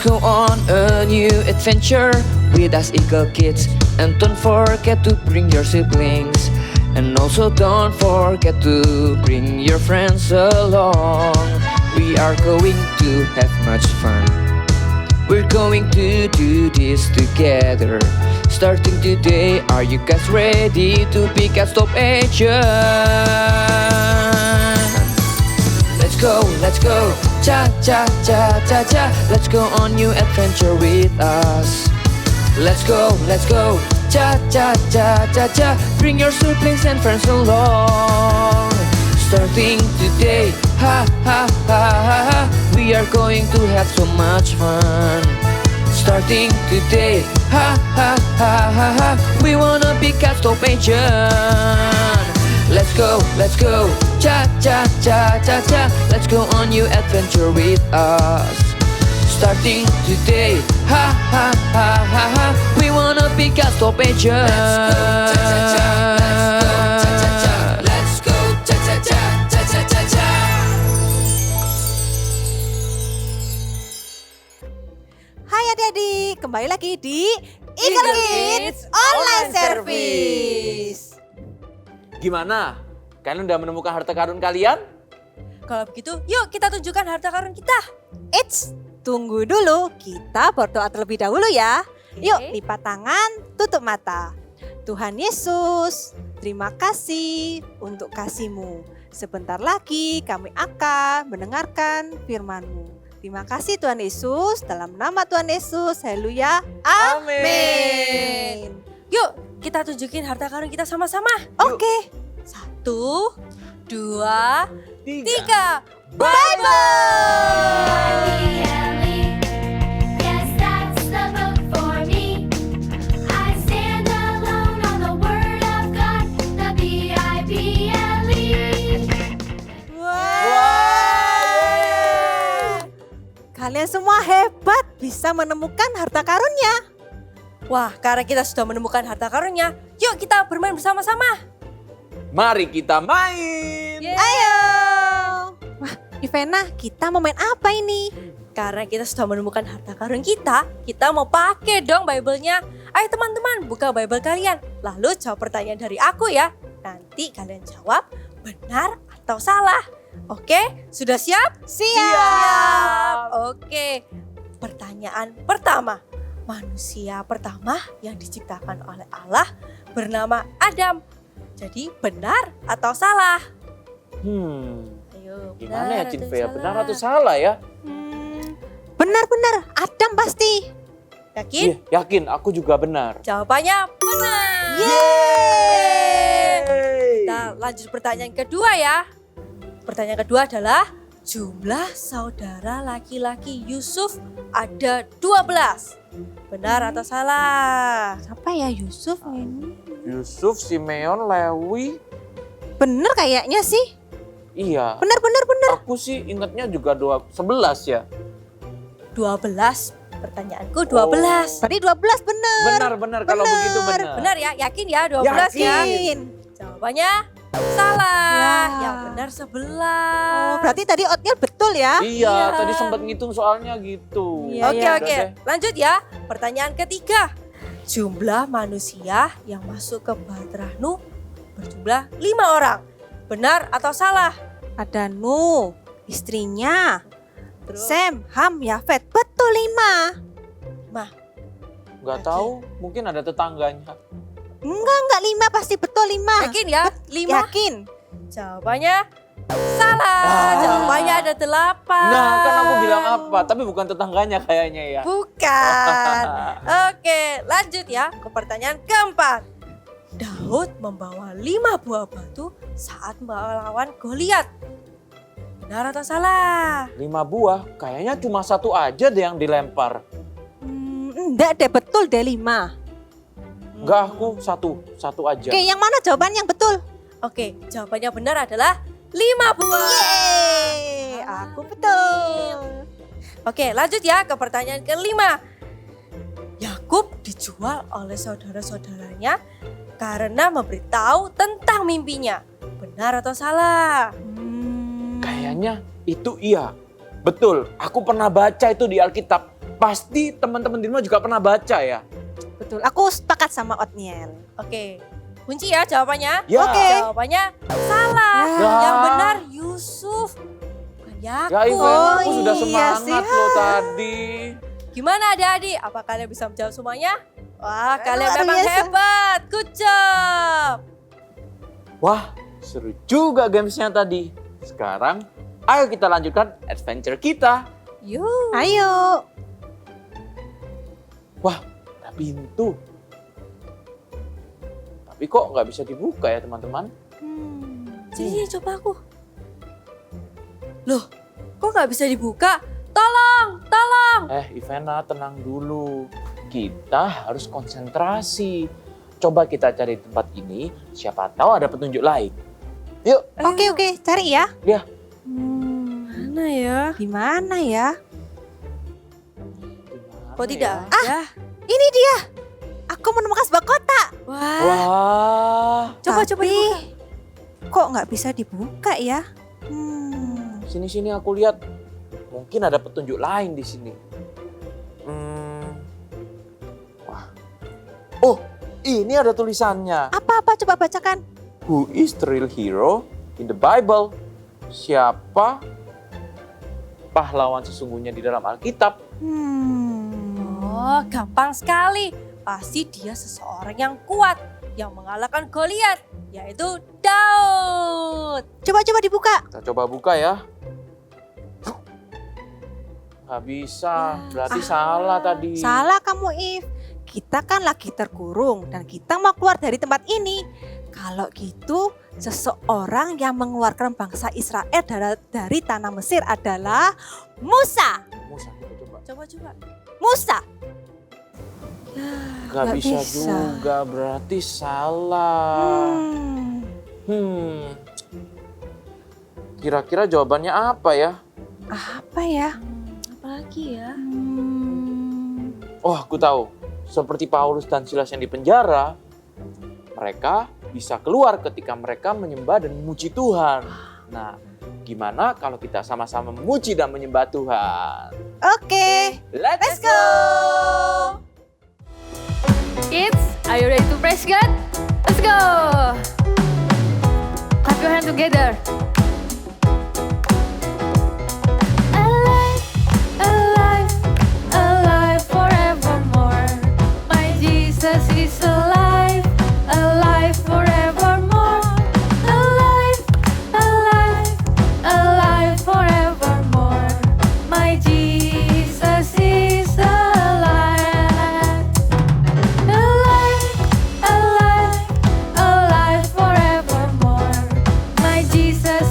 go on a new adventure with us Eagle Kids. And don't forget to bring your siblings. And also don't forget to bring your friends along. We are going to have much fun. We're going to do this together. Starting today, are you guys ready to pick a stop agent? Let's go, cha cha cha cha cha. Let's go on new adventure with us. Let's go, cha cha cha cha cha. Bring your siblings and friends along. Starting today, ha ha ha ha ha. We are going to have so much fun. Starting today, ha ha ha ha ha. We wanna be cat stop agent. Let's go, cha cha cha cha cha. Let's go on new adventure with us. Starting today, ha ha ha ha ha. We wanna be cat stop agent. Let's go, cha cha cha cha cha cha cha. Hai adik-adik, kembali lagi di Eagle Kids Online Service. Gimana? Kalian udah menemukan harta karun kalian? Kalau begitu, yuk kita tunjukkan harta karun kita. Eits, tunggu dulu, kita berdoa terlebih dahulu ya. Yuk, lipat tangan, tutup mata. Tuhan Yesus, terima kasih untuk kasih-Mu. Sebentar lagi kami akan mendengarkan firman-Mu. Terima kasih Tuhan Yesus, dalam nama Tuhan Yesus, haleluya, amin. Yuk kita tunjukin harta karun kita sama-sama. Oke, 1, 2, 3. bye-bye. Yes, that's the book for me. I stand alone on the word of God, the Bible. Wah. Kalian semua hebat bisa menemukan harta karunnya. Wah, karena kita sudah menemukan harta karunnya, yuk kita bermain bersama-sama. Mari kita main. Ayo. Wah, Ivena, kita mau main apa ini? Karena kita sudah menemukan harta karun kita mau pakai dong Bible-nya. Ayo teman-teman, buka Bible kalian. Lalu jawab pertanyaan dari aku ya. Nanti kalian jawab benar atau salah. Oke, sudah siap? Siap. Oke, pertanyaan pertama. Manusia pertama yang diciptakan oleh Allah bernama Adam. Jadi benar atau salah? Ayo, Gimana ya atau Cinvea? salah? Benar atau salah ya? Benar-benar, Adam pasti. Yakin? Iya, yakin, aku juga benar. Jawabannya benar. Yeay. Kita lanjut pertanyaan kedua ya. Pertanyaan kedua adalah jumlah saudara laki-laki Yusuf ada 12. Benar atau salah? Siapa ya Yusuf ini? Yusuf, Simeon, Lewi. Bener kayaknya sih. Iya. Bener. Aku sih ingatnya juga 11 ya. 12. Pertanyaanku 12. Berarti 12 bener. Benar kalau begitu benar. Benar ya? Yakin ya 12 ya? Yakin. Jawabannya salah. Ya. Yang benar 11. Oh, berarti tadi oatmeal betul ya? Iya, Iya. tadi sempat ngitung soalnya gitu. Iya, Oke, iya. oke. Lanjut ya. Pertanyaan ketiga. Jumlah manusia yang masuk ke Bahtera Nuh berjumlah 5 orang. Benar atau salah? Ada Nuh, istrinya, Terus? Sem, Ham, Yafet. Betul 5. Nggak tahu, mungkin ada tetangganya. Enggak 5 pasti betul 5. Yakin ya? 5? Yakin. Jawabannya salah. Jawabannya ada 8. Nah, kan aku bilang apa? Tapi bukan tetangganya kayaknya ya. Bukan. Oke, lanjut ya ke pertanyaan keempat. Daud membawa 5 buah batu saat melawan Goliat. Benar atau salah? 5 buah, kayaknya cuma 1 aja deh yang dilempar. Enggak deh, betul deh 5. Enggak, aku satu aja. Oke, yang mana jawaban yang betul? Oke, jawabannya benar adalah 5 buah. Yeay, aku betul. Oke, lanjut ya ke pertanyaan kelima. Yakub dijual oleh saudara-saudaranya karena memberitahu tentang mimpinya. Benar atau salah? Kayaknya itu iya. Betul, aku pernah baca itu di Alkitab. pasti teman-teman di rumah juga pernah baca ya. Betul, aku sepakat sama Otniel. Oke, kunci ya jawabannya. Ya. Oke. Jawabannya salah. Ya. Yang benar Yusuf. Bukan Ya Yakub. Ivan, aku sudah iya semangat sih. loh tadi. Gimana adik-adik? Apa kalian bisa menjawab semuanya? Wah, kalian Luar memang biasa. hebat. Good job. Wah, seru juga gamesnya tadi. Sekarang, ayo kita lanjutkan adventure kita. Yuk. Ayo. Wah, ada pintu. Tapi kok nggak bisa dibuka ya teman-teman? Sini, coba aku. Loh, kok nggak bisa dibuka? Tolong, tolong. Ivana, tenang dulu. Kita harus konsentrasi. Coba kita cari tempat ini, siapa tahu ada petunjuk lain. Yuk. Oke, cari ya. Ya. Mana ya? Di mana ya? Kok tidak ya? ada? Ini dia. Aku menemukan sebuah kotak. Wah. Wah, Coba Tapi, dibuka. kok nggak bisa dibuka ya? sini-sini aku lihat. Mungkin ada petunjuk lain di sini. Wah. Oh, ini ada tulisannya. Apa-apa coba bacakan. Who is the real hero in the Bible? Siapa pahlawan sesungguhnya di dalam Alkitab? Oh, gampang sekali. Pasti dia seseorang yang kuat, yang mengalahkan Goliat, yaitu Daud. Coba dibuka. Kita coba buka ya. Nggak bisa, berarti salah tadi. Salah kamu, If. Kita kan lagi terkurung dan kita mau keluar dari tempat ini. Kalau gitu, seseorang yang mengeluarkan bangsa Israel dari tanah Mesir adalah Musa. Musa, kita coba. Coba. Musa. Nggak bisa juga, berarti salah. Kira-kira jawabannya apa ya? Apa ya? Apalagi ya? Oh, aku tahu. Seperti Paulus dan Silas yang di penjara, mereka bisa keluar ketika mereka menyembah dan memuji Tuhan. Nah, gimana kalau kita sama-sama memuji dan menyembah Tuhan? Oke. Let's go! Kids, are you ready to praise God? Let's go! Clap your hands together. Alive, alive, alive forevermore. My Jesus is alive, alive forevermore. Alive, alive, alive forevermore. My Jesus is alive. Alive, alive, alive forevermore. My Jesus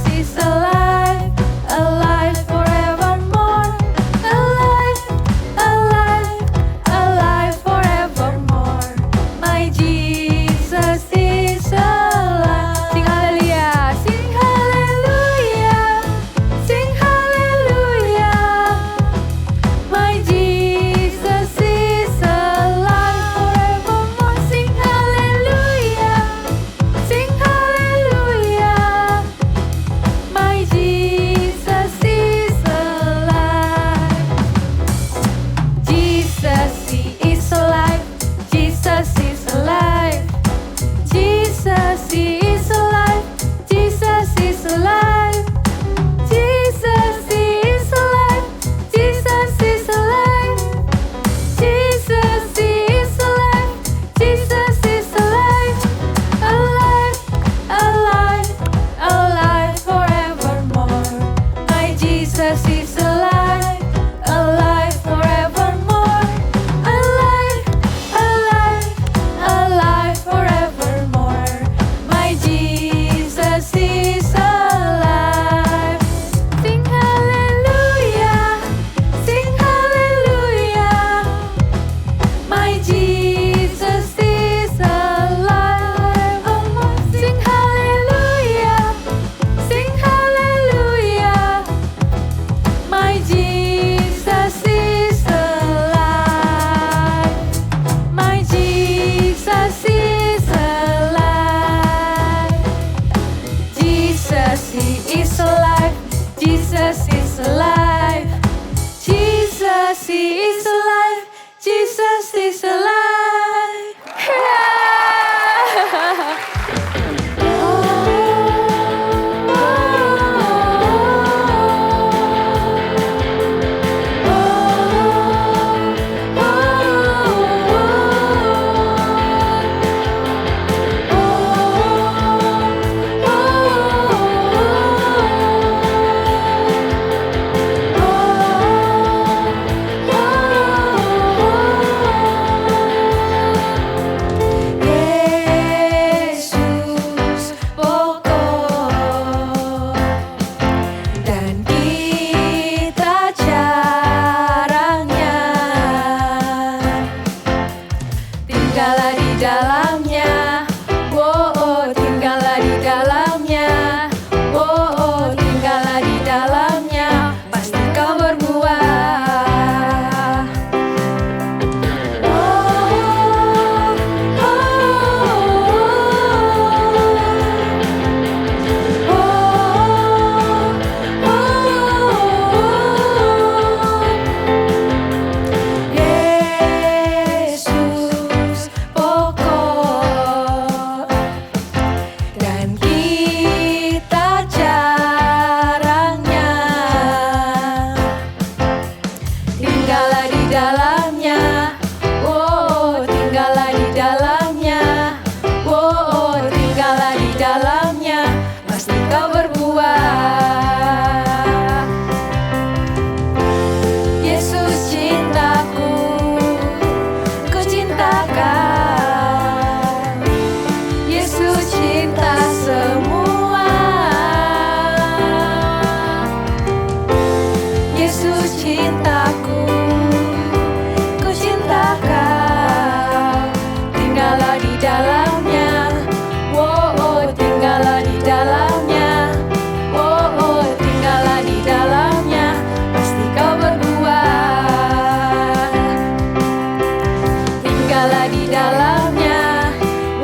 tinggallah di dalamnya.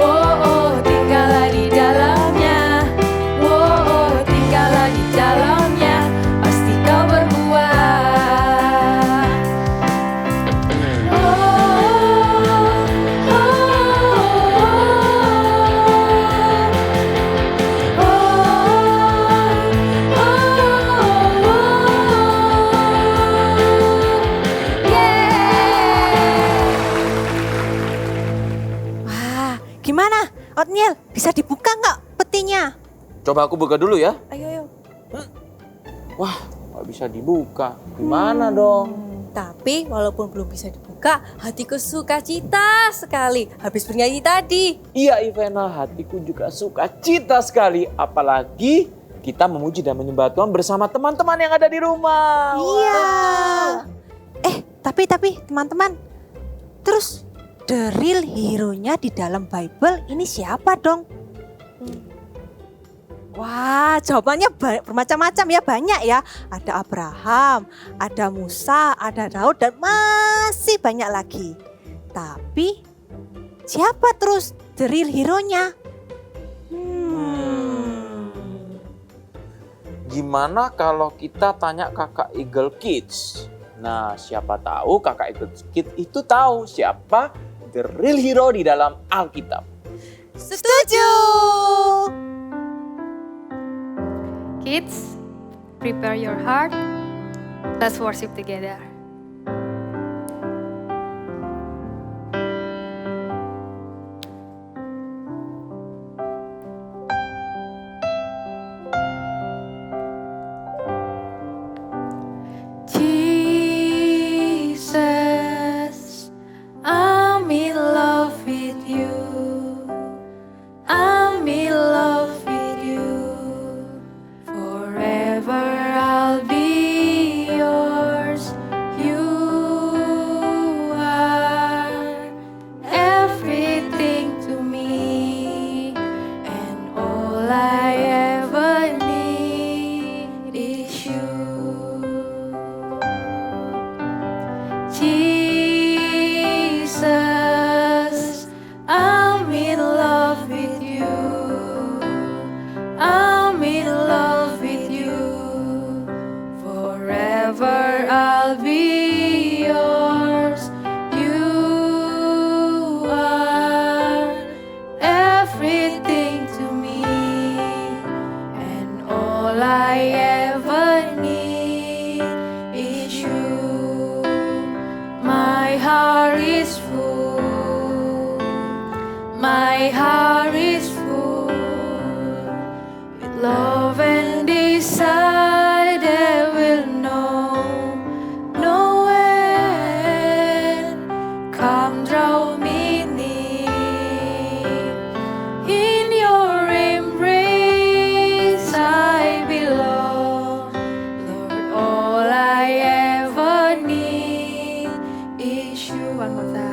Oh, tinggallah di dalamnya. Oh, tinggallah di dalamnya. Pasti kau berbuah. Wah, gimana? Otniel, bisa dibuka nggak petinya? Coba aku buka dulu ya. Ayo, ayo. Wah, nggak bisa dibuka. Gimana dong? Tapi walaupun belum bisa dibuka, hatiku sukacita sekali habis bernyanyi tadi. Iya Ivana, hatiku juga suka cita sekali. Apalagi kita memuji dan menyembah Tuhan bersama teman-teman yang ada di rumah. Iya. Tapi teman-teman, terus the real hero-nya di dalam Bible ini siapa dong? Wah, jawabannya bermacam-macam ya, banyak ya. Ada Abraham, ada Musa, ada Daud, dan masih banyak lagi. Tapi siapa terus the real hero-nya? Gimana kalau kita tanya kakak Eagle Kids? Nah, siapa tahu kakak Eagle Kids itu tahu siapa the real hero di dalam Alkitab. Setuju! Kids, prepare your heart. Let's worship together. Jesus, I'm in love with you. I'm in love with you. Forever I'll be yours. You are everything to me, and all I ever need is you. Jesus, I'm in love with you. I'm in love with you. Forever I'll be yours. You are everything to me, and all I ever need is you. My heart is full. My heart is full with love and desire that will know no end. Come draw me near. In your embrace I belong. Lord, all I ever need is you. One more time.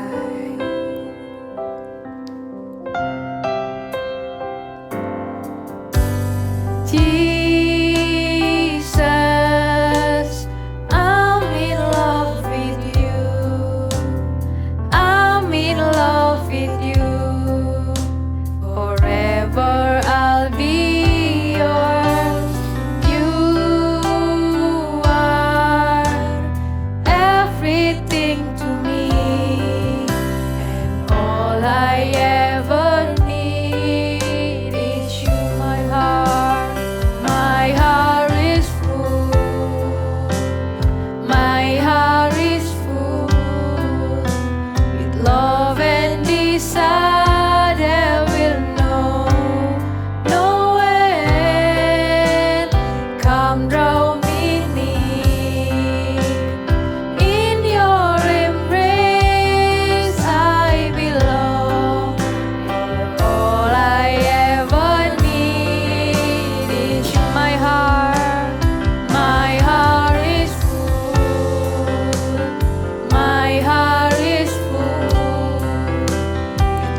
Jesus, I'm in love with you. I'm in love with you. Forever I'll be yours. You are everything to me, and all I ever need is you. My heart is full. My heart is full with love and desire that will know no end. Come draw me near. In your embrace I belong. All I ever need is you. My heart is full. My heart is full with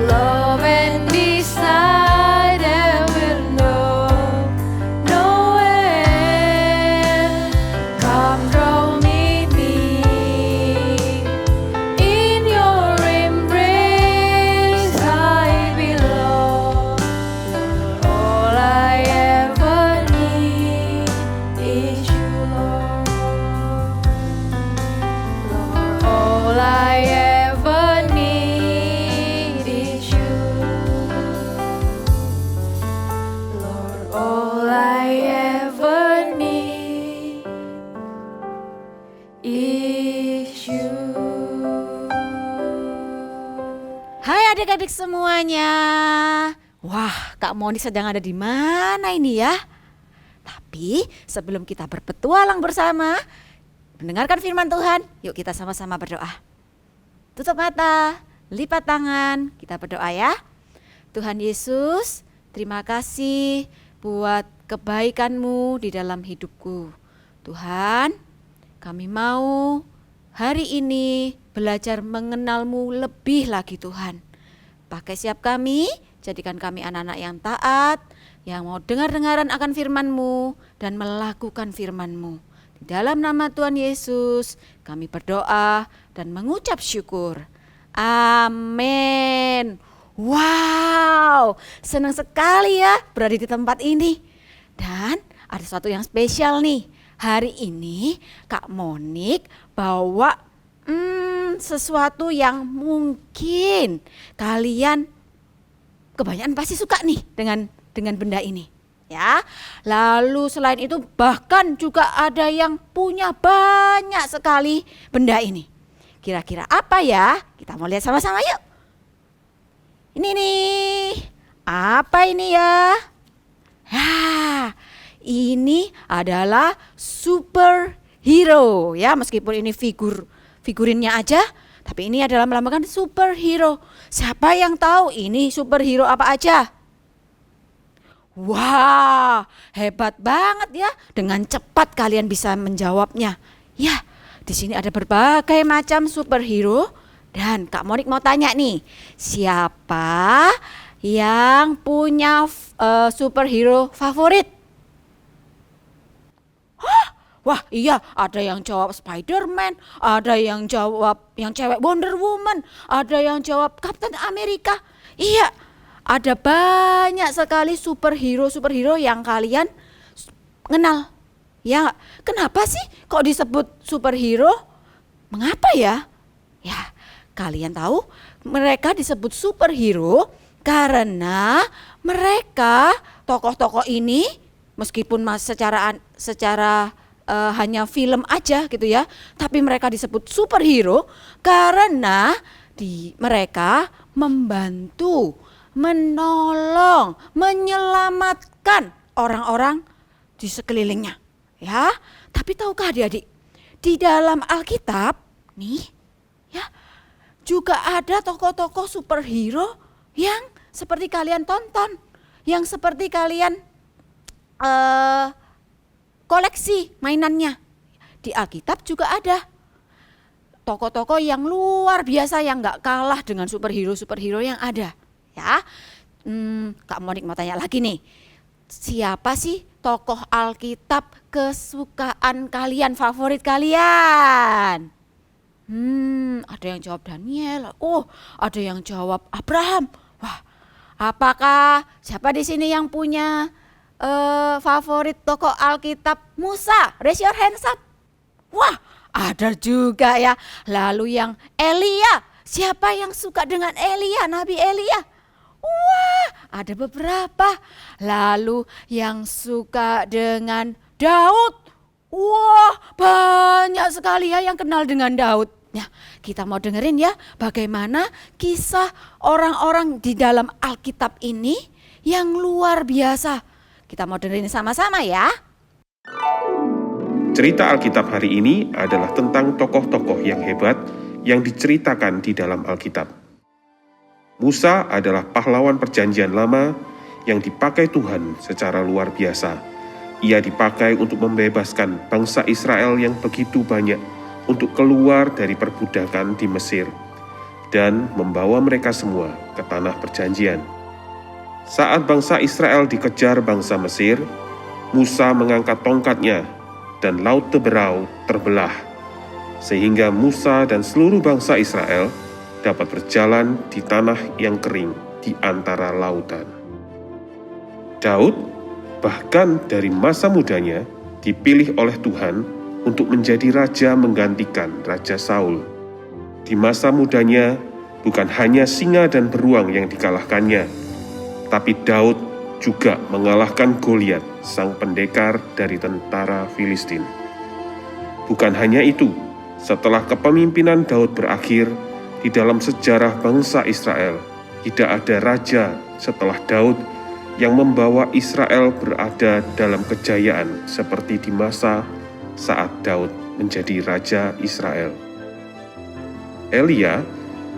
Hai adik-adik semuanya. Wah, Kak Moni sedang ada di mana ini ya? Tapi sebelum kita berpetualang bersama, mendengarkan firman Tuhan, yuk kita sama-sama berdoa. Tutup mata, lipat tangan, kita berdoa ya. Tuhan Yesus, terima kasih buat kebaikan-Mu di dalam hidupku. Tuhan, kami mau hari ini belajar mengenal-Mu lebih lagi Tuhan. Pakai siap kami, jadikan kami anak-anak yang taat, yang mau dengar-dengaran akan firman-Mu dan melakukan firman-Mu. Di dalam nama Tuhan Yesus, kami berdoa dan mengucap syukur. Amin. Wow, senang sekali ya berada di tempat ini. Dan ada sesuatu yang spesial nih. Hari ini Kak Monik bawa sesuatu yang mungkin kalian kebanyakan pasti suka nih dengan benda ini. Ya, lalu selain itu bahkan juga ada yang punya banyak sekali benda ini. Kira-kira apa ya? Kita mau lihat sama-sama yuk. Ini nih, apa ini ya? Ini adalah superhero ya, meskipun ini figurinnya aja, tapi ini adalah melambangkan superhero. Siapa yang tahu ini superhero apa aja? Wah, hebat banget ya. Dengan cepat kalian bisa menjawabnya. Ya, di sini ada berbagai macam superhero dan Kak Monik mau tanya nih, siapa yang punya superhero favorit? Wah iya, ada yang jawab Spider-Man, ada yang jawab yang cewek Wonder Woman, ada yang jawab Captain America. Iya, ada banyak sekali superhero yang kalian kenal. Ya, kenapa sih kok disebut superhero? Mengapa ya? Ya, kalian tahu mereka disebut superhero karena mereka tokoh-tokoh ini meskipun secara hanya film aja gitu ya, tapi mereka disebut superhero karena mereka membantu, menolong, menyelamatkan orang-orang di sekelilingnya. Ya, tapi tahukah adik-adik, di dalam Alkitab nih ya juga ada tokoh-tokoh superhero yang seperti kalian tonton, yang seperti kalian koleksi mainannya. Di Alkitab juga ada tokoh-tokoh yang luar biasa yang gak kalah dengan superhero yang ada. Ya, Kak Monik mau tanya lagi nih, siapa sih tokoh Alkitab kesukaan kalian, favorit kalian? Ada yang jawab Daniel, ada yang jawab Abraham. Wah, apakah siapa di sini yang punya favorit tokoh Alkitab Musa? Raise your hands up. Wah, ada juga ya. Lalu yang Elia, siapa yang suka dengan Elia, Nabi Elia? Wah, ada beberapa. Lalu yang suka dengan Daud. Wah, banyak sekali ya yang kenal dengan Daud. Ya, kita mau dengerin ya bagaimana kisah orang-orang di dalam Alkitab ini yang luar biasa. Kita mau dengerin sama-sama ya. Cerita Alkitab hari ini adalah tentang tokoh-tokoh yang hebat yang diceritakan di dalam Alkitab. Musa adalah pahlawan perjanjian lama yang dipakai Tuhan secara luar biasa. Ia dipakai untuk membebaskan bangsa Israel yang begitu banyak untuk keluar dari perbudakan di Mesir dan membawa mereka semua ke tanah perjanjian. Saat bangsa Israel dikejar bangsa Mesir, Musa mengangkat tongkatnya dan laut Teberau terbelah, sehingga Musa dan seluruh bangsa Israel dapat berjalan di tanah yang kering di antara lautan. Daud bahkan dari masa mudanya dipilih oleh Tuhan untuk menjadi raja menggantikan Raja Saul. Di masa mudanya bukan hanya singa dan beruang yang dikalahkannya, tapi Daud juga mengalahkan Goliat, sang pendekar dari tentara Filistin. Bukan hanya itu, setelah kepemimpinan Daud berakhir, di dalam sejarah bangsa Israel tidak ada raja setelah Daud yang membawa Israel berada dalam kejayaan seperti di masa saat Daud menjadi raja Israel. Elia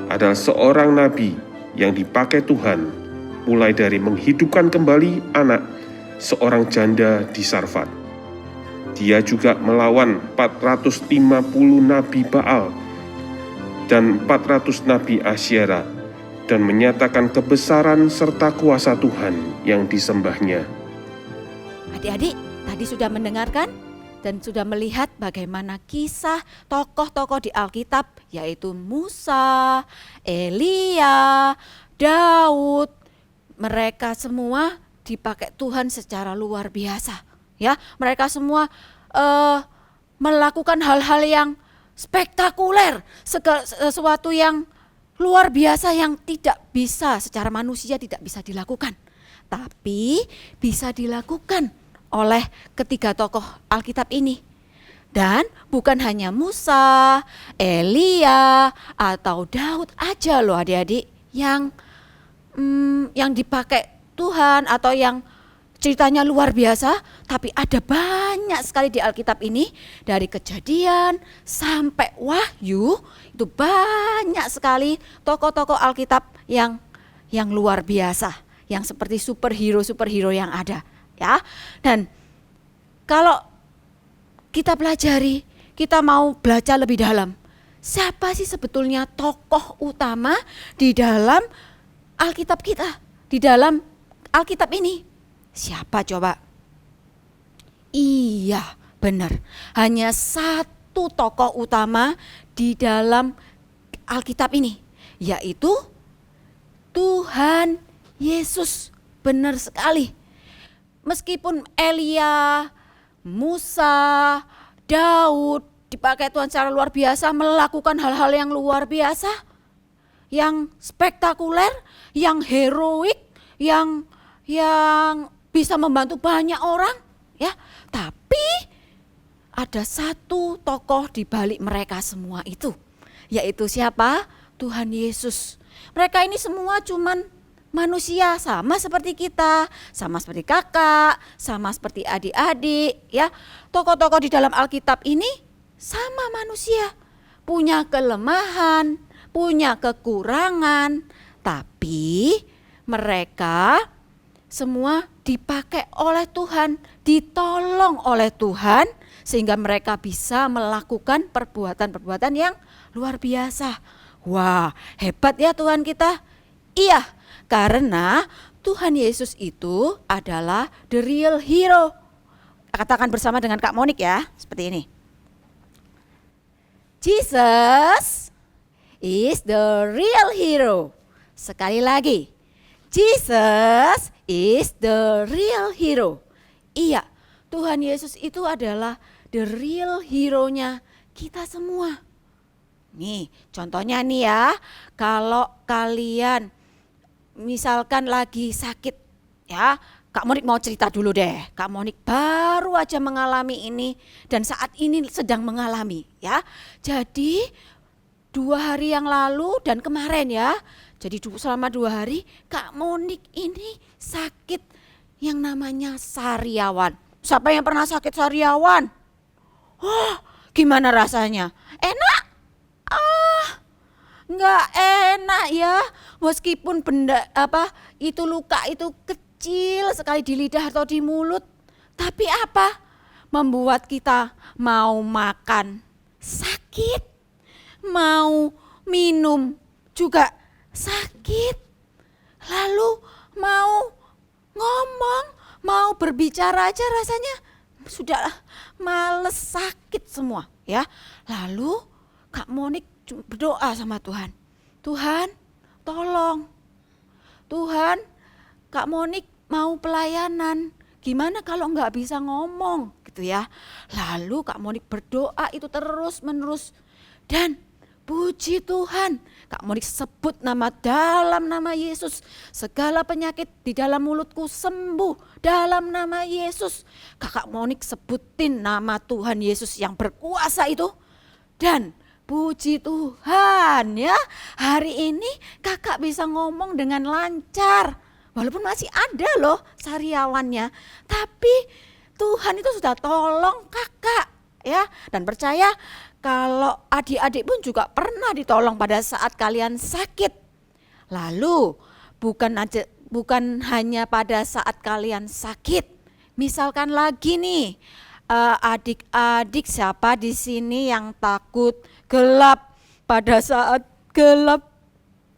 adalah seorang nabi yang dipakai Tuhan mulai dari menghidupkan kembali anak seorang janda di Sarfat. Dia juga melawan 450 nabi Baal dan 400 nabi Asyera dan menyatakan kebesaran serta kuasa Tuhan yang disembahnya. Adik-adik tadi sudah mendengarkan dan sudah melihat bagaimana kisah tokoh-tokoh di Alkitab, yaitu Musa, Elia, Daud. Mereka semua dipakai Tuhan secara luar biasa. Ya, mereka semua melakukan hal-hal yang spektakuler, sesuatu yang luar biasa yang tidak bisa secara manusia tidak bisa dilakukan. Tapi bisa dilakukan oleh ketiga tokoh Alkitab ini. Dan bukan hanya Musa, Elia, atau Daud aja loh adik-adik yang dipakai Tuhan atau yang ceritanya luar biasa, tapi ada banyak sekali di Alkitab ini, dari Kejadian sampai Wahyu, itu banyak sekali tokoh-tokoh Alkitab yang luar biasa, yang seperti superhero yang ada, ya. Dan kalau kita pelajari, kita mau belajar lebih dalam, siapa sih sebetulnya tokoh utama di dalam Alkitab kita, di dalam Alkitab ini? Siapa coba? Iya, benar. Hanya satu tokoh utama di dalam Alkitab ini, yaitu Tuhan Yesus. Benar sekali. Meskipun Elia, Musa, Daud dipakai Tuhan secara luar biasa, melakukan hal-hal yang luar biasa, yang spektakuler, yang heroik, yang bisa membantu banyak orang, ya. Tapi ada satu tokoh di balik mereka semua itu, yaitu siapa? Tuhan Yesus. Mereka ini semua cuman manusia, sama seperti kita, sama seperti kakak, sama seperti adik-adik, ya. Tokoh-tokoh di dalam Alkitab ini sama manusia, punya kelemahan, punya kekurangan, tapi mereka semua dipakai oleh Tuhan, ditolong oleh Tuhan, sehingga mereka bisa melakukan perbuatan-perbuatan yang luar biasa. Wah, hebat ya Tuhan kita. Iya, karena Tuhan Yesus itu adalah the real hero. Katakan bersama dengan Kak Monik ya, seperti ini. Jesus is the real hero. Sekali lagi, Jesus is the real hero. Iya, Tuhan Yesus itu adalah the real hero-nya kita semua. Nih, contohnya nih ya, kalau kalian misalkan lagi sakit, ya, Kak Monik mau cerita dulu deh. Kak Monik baru aja mengalami ini dan saat ini sedang mengalami, ya. Jadi 2 hari yang lalu dan kemarin ya. Jadi selama 2 hari Kak Monik ini sakit yang namanya sariawan. Siapa yang pernah sakit sariawan? Oh, gimana rasanya? Enak? Nggak enak ya. Meskipun itu luka itu kecil sekali di lidah atau di mulut, tapi apa? Membuat kita mau makan sakit, mau minum juga sakit, lalu mau ngomong, mau berbicara aja rasanya sudah males, sakit semua ya. Lalu Kak Monik berdoa sama Tuhan, Tuhan tolong, Tuhan Kak Monik mau pelayanan, gimana kalau nggak bisa ngomong gitu ya. Lalu Kak Monik berdoa itu terus menerus dan puji Tuhan, Kak Monik sebut dalam nama Yesus. Segala penyakit di dalam mulutku sembuh dalam nama Yesus. Kakak Monik sebutin nama Tuhan Yesus yang berkuasa itu. Dan Puji Tuhan ya, hari ini kakak bisa ngomong dengan lancar. Walaupun masih ada loh sariawannya, tapi Tuhan itu sudah tolong kakak ya. Dan percaya kalau adik-adik pun juga pernah ditolong pada saat kalian sakit. Lalu bukan hanya pada saat kalian sakit. Misalkan lagi nih, adik-adik siapa di sini yang takut gelap? Pada saat gelap,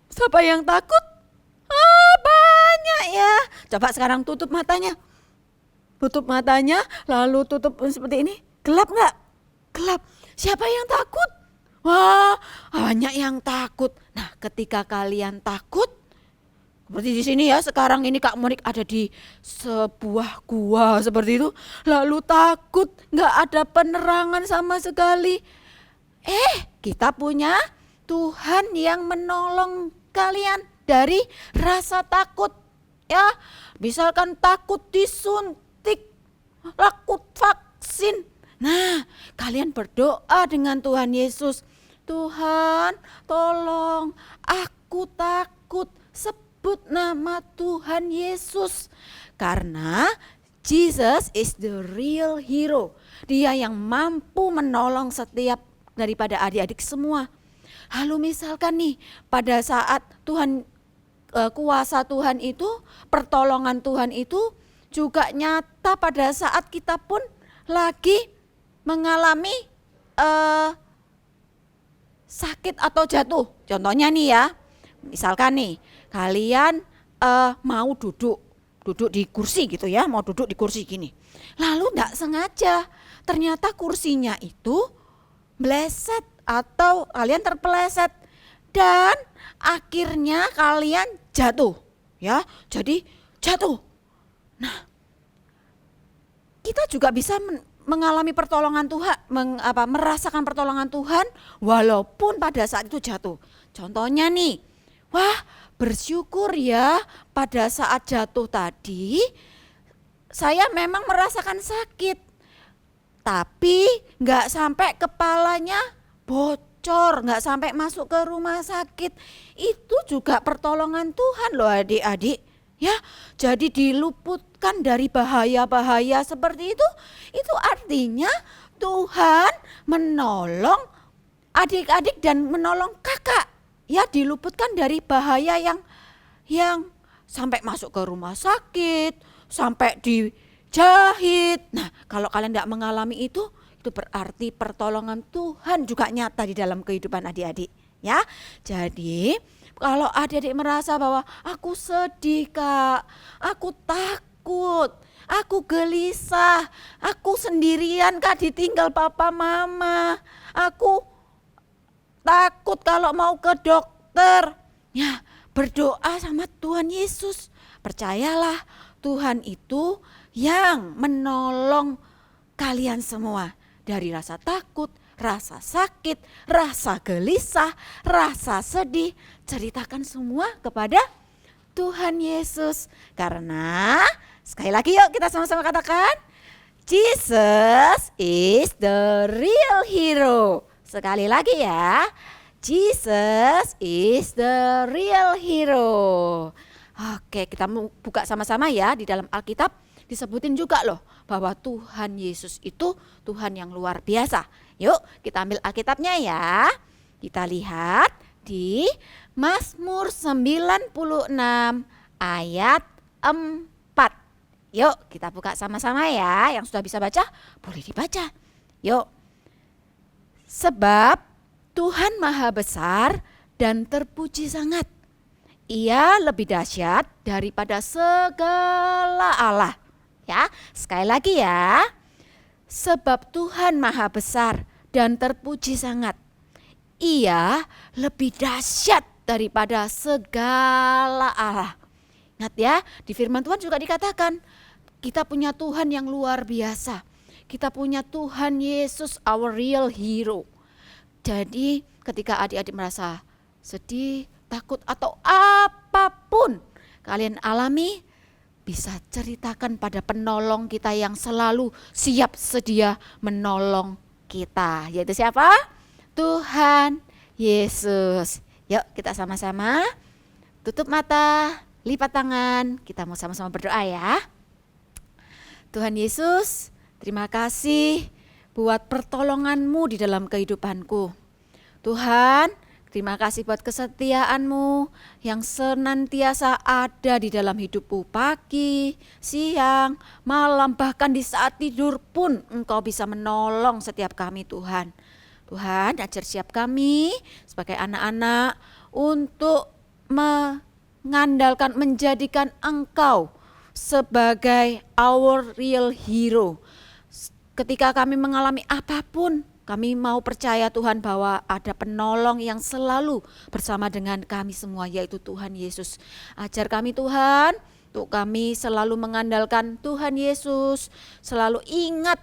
siapa yang takut? Banyak ya. Coba sekarang tutup matanya. Tutup matanya, lalu tutup seperti ini. Gelap nggak? Gelap. Siapa yang takut? Wah, banyak yang takut. Nah, ketika kalian takut, seperti di sini ya, sekarang ini Kak Monik ada di sebuah gua seperti itu. Lalu takut, nggak ada penerangan sama sekali. Kita punya Tuhan yang menolong kalian dari rasa takut. Ya, misalkan takut disuntik, takut vaksin. Nah, kalian berdoa dengan Tuhan Yesus. Tuhan, tolong, aku takut. Sebut nama Tuhan Yesus. Karena Jesus is the real hero. Dia yang mampu menolong setiap daripada adik-adik semua. Lalu misalkan nih, pada saat Tuhan, kuasa Tuhan itu, pertolongan Tuhan itu juga nyata pada saat kita pun lagi mengalami sakit atau jatuh. Contohnya nih ya, misalkan nih kalian mau duduk di kursi gitu ya, mau duduk di kursi gini. Lalu enggak sengaja ternyata kursinya itu meleset atau kalian terpeleset dan akhirnya kalian jatuh ya. Jadi jatuh. Nah, kita juga bisa mengalami pertolongan Tuhan, merasakan pertolongan Tuhan walaupun pada saat itu jatuh. Contohnya nih, wah bersyukur ya pada saat jatuh tadi saya memang merasakan sakit, tapi nggak sampai kepalanya bocor, nggak sampai masuk ke rumah sakit. Itu juga pertolongan Tuhan loh adik-adik. Ya, jadi diluputkan dari bahaya-bahaya seperti itu artinya Tuhan menolong adik-adik dan menolong kakak. Ya, diluputkan dari bahaya yang sampai masuk ke rumah sakit, sampai dijahit. Nah, kalau kalian tidak mengalami itu berarti pertolongan Tuhan juga nyata di dalam kehidupan adik-adik. Ya, jadi kalau adik-adik merasa bahwa aku sedih Kak, aku takut, aku gelisah, aku sendirian Kak ditinggal papa mama, aku takut kalau mau ke dokter. Ya, berdoa sama Tuhan Yesus. Percayalah Tuhan itu yang menolong kalian semua dari rasa takut, rasa sakit, rasa gelisah, rasa sedih. Ceritakan semua kepada Tuhan Yesus. Karena sekali lagi yuk kita sama-sama katakan, Jesus is the real hero. Sekali lagi ya, Jesus is the real hero. Oke, kita mau buka sama-sama ya, di dalam Alkitab disebutin juga loh bahwa Tuhan Yesus itu Tuhan yang luar biasa. Yuk kita ambil Alkitabnya ya. Kita lihat di Mazmur 96 ayat 4. Yuk kita buka sama-sama ya. Yang sudah bisa baca boleh dibaca. Yuk. Sebab Tuhan maha besar dan terpuji sangat. Ia lebih dahsyat daripada segala Allah. Ya, sekali lagi ya. Sebab Tuhan maha besar dan terpuji sangat. Ia lebih dahsyat daripada segala Allah. Ingat ya, di firman Tuhan juga dikatakan, kita punya Tuhan yang luar biasa. Kita punya Tuhan Yesus, our real hero. Jadi ketika adik-adik merasa sedih, takut atau apapun kalian alami, bisa ceritakan pada penolong kita yang selalu siap sedia menolong kita. Yaitu siapa? Tuhan Yesus. Yuk kita sama-sama tutup mata, lipat tangan, kita mau sama-sama berdoa ya. Tuhan Yesus, terima kasih buat pertolongan-Mu di dalam kehidupanku. Tuhan, terima kasih buat kesetiaan-Mu yang senantiasa ada di dalam hidupku. Pagi, siang, malam, bahkan di saat tidur pun Engkau bisa menolong setiap kami Tuhan. Tuhan, ajar siap kami sebagai anak-anak untuk mengandalkan, menjadikan Engkau sebagai our real hero. Ketika kami mengalami apapun, kami mau percaya Tuhan bahwa ada penolong yang selalu bersama dengan kami semua, yaitu Tuhan Yesus. Ajar kami Tuhan, untuk kami selalu mengandalkan Tuhan Yesus, selalu ingat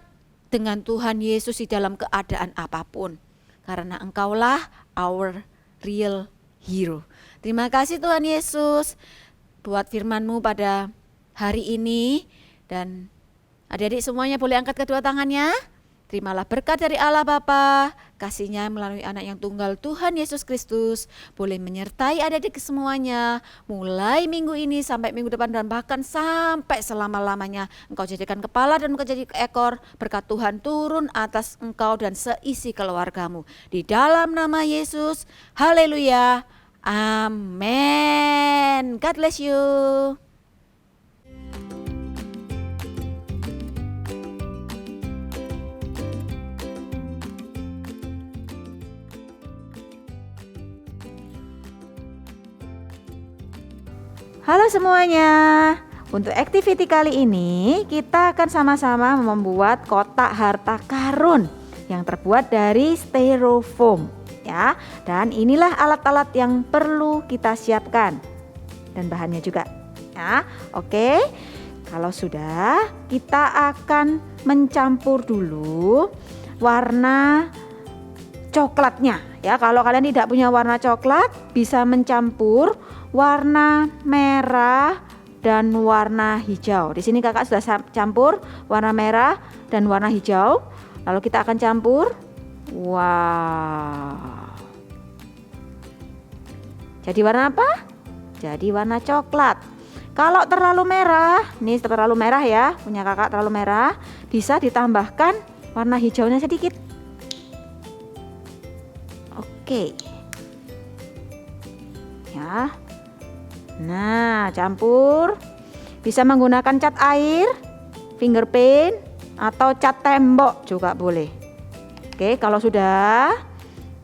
dengan Tuhan Yesus di dalam keadaan apapun. Karena Engkaulah our real hero. Terima kasih Tuhan Yesus buat firman-Mu pada hari ini, dan adik-adik semuanya boleh angkat kedua tangannya. Terimalah berkat dari Allah Bapa, kasih-Nya melalui anak yang tunggal Tuhan Yesus Kristus boleh menyertai adik-adik semuanya mulai minggu ini sampai minggu depan dan bahkan sampai selama-lamanya. Engkau jadikan kepala dan engkau jadi ekor, berkat Tuhan turun atas engkau dan seisi keluargamu. Di dalam nama Yesus, haleluya, amin. God bless you. Halo semuanya, untuk activity kali ini kita akan sama-sama membuat kotak harta karun yang terbuat dari styrofoam ya. Dan inilah alat-alat yang perlu kita siapkan dan bahannya juga ya. Oke, kalau sudah, kita akan mencampur dulu warna coklatnya ya. Kalau kalian tidak punya warna coklat, bisa mencampur warna merah dan warna hijau. Di sini kakak sudah campur warna merah dan warna hijau. Lalu kita akan campur. Wow. Jadi warna apa? Jadi warna coklat. Kalau terlalu merah, ini terlalu merah ya, punya kakak terlalu merah, bisa ditambahkan warna hijaunya sedikit. Oke. Ya. Nah, campur. Bisa menggunakan cat air, finger paint, atau cat tembok juga boleh. Oke, kalau sudah,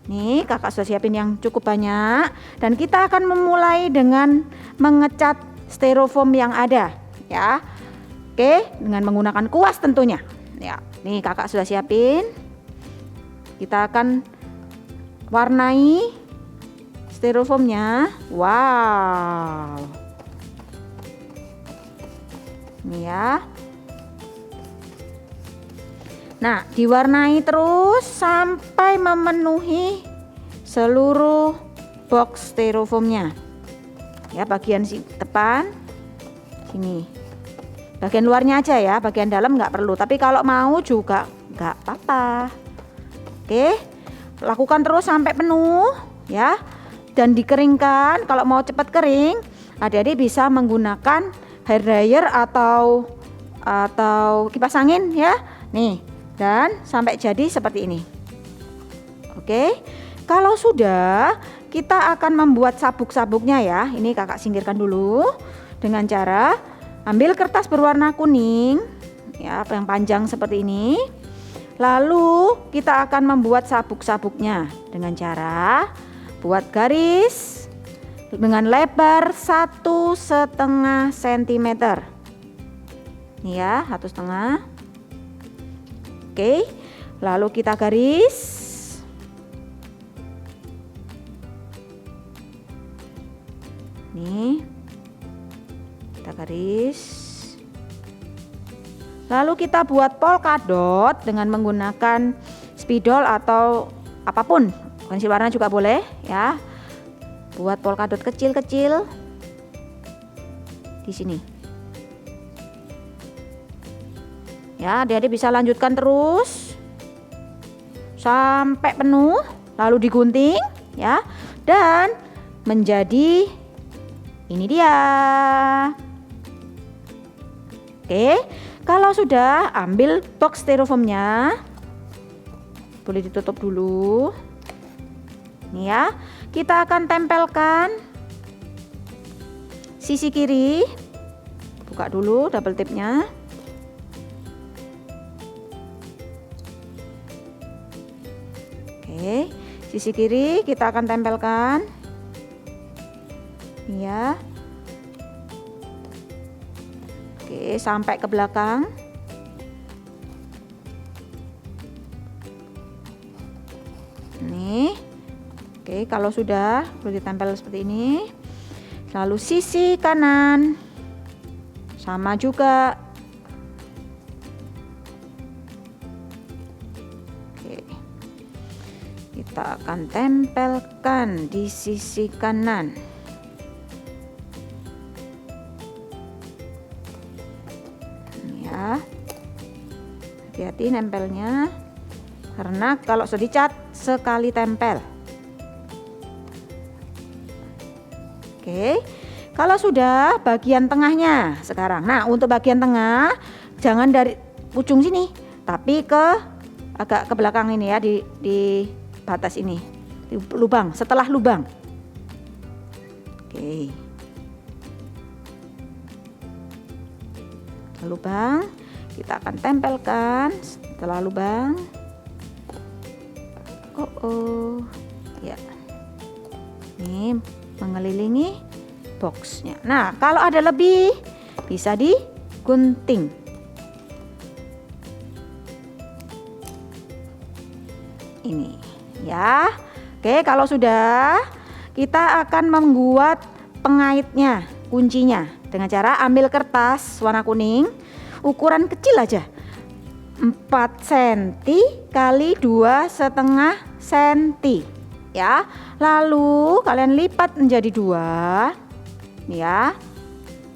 nih kakak sudah siapin yang cukup banyak. Dan kita akan memulai dengan mengecat styrofoam yang ada, ya. Oke, dengan menggunakan kuas tentunya. Ya, nih kakak sudah siapin. Kita akan warnai styrofoamnya. Wow. Ini ya. Nah, diwarnai terus sampai memenuhi seluruh box styrofoamnya. Ya, bagian depan sini. Bagian luarnya aja ya, bagian dalam nggak perlu. Tapi kalau mau juga nggak apa-apa. Oke, lakukan terus sampai penuh ya. Dan dikeringkan. Kalau mau cepat kering, adik-adik bisa menggunakan hair dryer atau kipas angin ya. Nih, dan sampai jadi seperti ini. Oke. Kalau sudah, kita akan membuat sabuk-sabuknya ya. Ini kakak singkirkan dulu dengan cara ambil kertas berwarna kuning ya, yang panjang seperti ini. Lalu kita akan membuat sabuk-sabuknya dengan cara buat garis dengan lebar 1,5 cm. Ini ya, 1,5. Oke, lalu kita garis. Nih, kita garis. Lalu kita buat polka dot dengan menggunakan spidol atau apapun. Pensil warna juga boleh ya. Buat polka dot kecil-kecil di sini. Ya, adik-adik bisa lanjutkan terus sampai penuh lalu digunting ya, dan menjadi ini dia. Oke, kalau sudah, ambil box styrofoamnya. Boleh ditutup dulu. Nih ya, kita akan tempelkan sisi kiri. Buka dulu double tipnya. Oke, sisi kiri kita akan tempelkan. Nih ya. Oke, sampai ke belakang. Nih. Oke, kalau sudah boleh ditempel seperti ini. Lalu sisi kanan sama juga. Oke. Kita akan tempelkan di sisi kanan. Ya. Hati-hati nempelnya. Karena kalau sudah dicat sekali tempel. Oke, kalau sudah bagian tengahnya sekarang. Nah, untuk bagian tengah jangan dari ujung sini, tapi agak ke belakang ini ya, di batas ini, di lubang, setelah lubang. Oke. Lubang kita akan tempelkan setelah lubang. Ya. Nih, mengelilingi boxnya. Nah, kalau ada lebih bisa digunting. Ini ya. Oke, kalau sudah, kita akan membuat pengaitnya, kuncinya dengan cara ambil kertas warna kuning, ukuran kecil aja, 4 cm kali 2,5 cm. Ya, lalu kalian lipat menjadi 2, ya,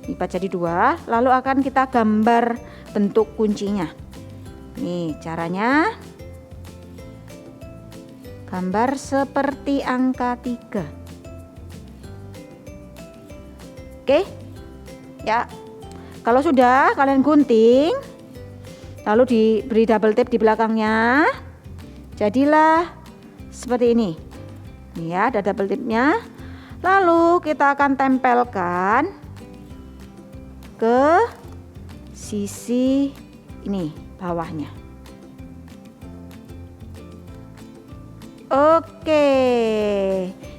lipat jadi 2, lalu akan kita gambar bentuk kuncinya. Nih caranya, gambar seperti angka 3. Oke, ya, kalau sudah kalian gunting, lalu diberi double tape di belakangnya, jadilah seperti ini. Nih ya, ada double tipnya. Lalu kita akan tempelkan ke sisi ini bawahnya. Oke,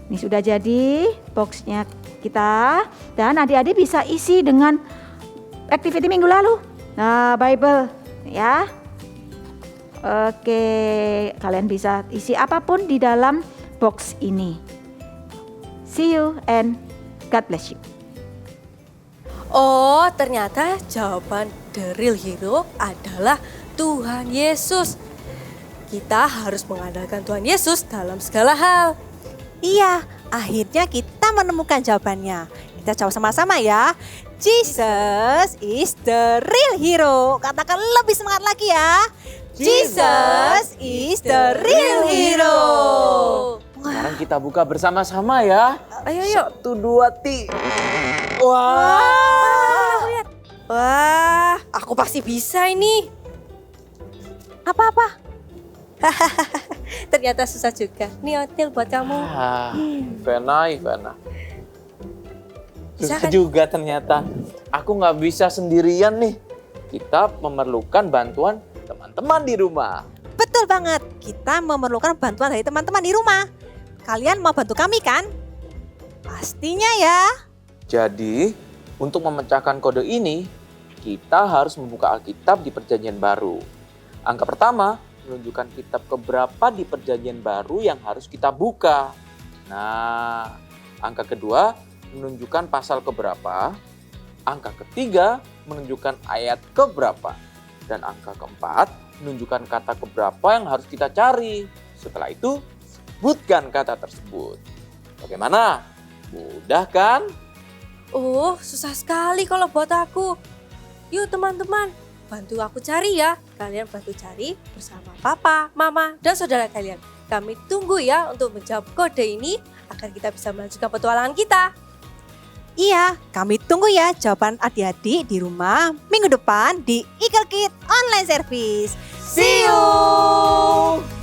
ini sudah jadi boxnya kita. Dan adik-adik bisa isi dengan activity minggu lalu. Nah, Bible ya. Oke, kalian bisa isi apapun di dalam box ini. See you and God bless you. Oh, ternyata jawaban the real hero adalah Tuhan Yesus. Kita harus mengandalkan Tuhan Yesus dalam segala hal. Iya, akhirnya kita menemukan jawabannya. Kita jawab sama-sama ya. Jesus is the real hero. Katakan lebih semangat lagi ya. Jesus is the real hero. Sekarang kita buka bersama-sama ya. Ayo yuk. 1, 2, 3. Wah. Wah, aku pasti bisa ini. Apa-apa? Ternyata susah juga. Nih Otil buat kamu. Ivana. Bisa Susah kan? juga ternyata. Aku nggak bisa sendirian nih. Kita memerlukan bantuan teman-teman di rumah. Betul banget. Kita memerlukan bantuan dari teman-teman di rumah. Kalian mau bantu kami kan? Pastinya ya. Jadi, untuk memecahkan kode ini, kita harus membuka Alkitab di Perjanjian Baru. Angka pertama menunjukkan kitab keberapa di Perjanjian Baru yang harus kita buka. Nah, angka kedua menunjukkan pasal keberapa. Angka ketiga menunjukkan ayat keberapa. Dan angka keempat menunjukkan kata keberapa yang harus kita cari. Setelah itu, sebutkan kata tersebut. Bagaimana? Mudah kan? Oh, susah sekali kalau buat aku. Yuk teman-teman, bantu aku cari ya. Kalian bantu cari bersama papa, mama, dan saudara kalian. Kami tunggu ya untuk menjawab kode ini agar kita bisa melanjutkan petualangan kita. Iya, kami tunggu ya jawaban adik-adik di rumah minggu depan di Eagle Kid Online Service. See you!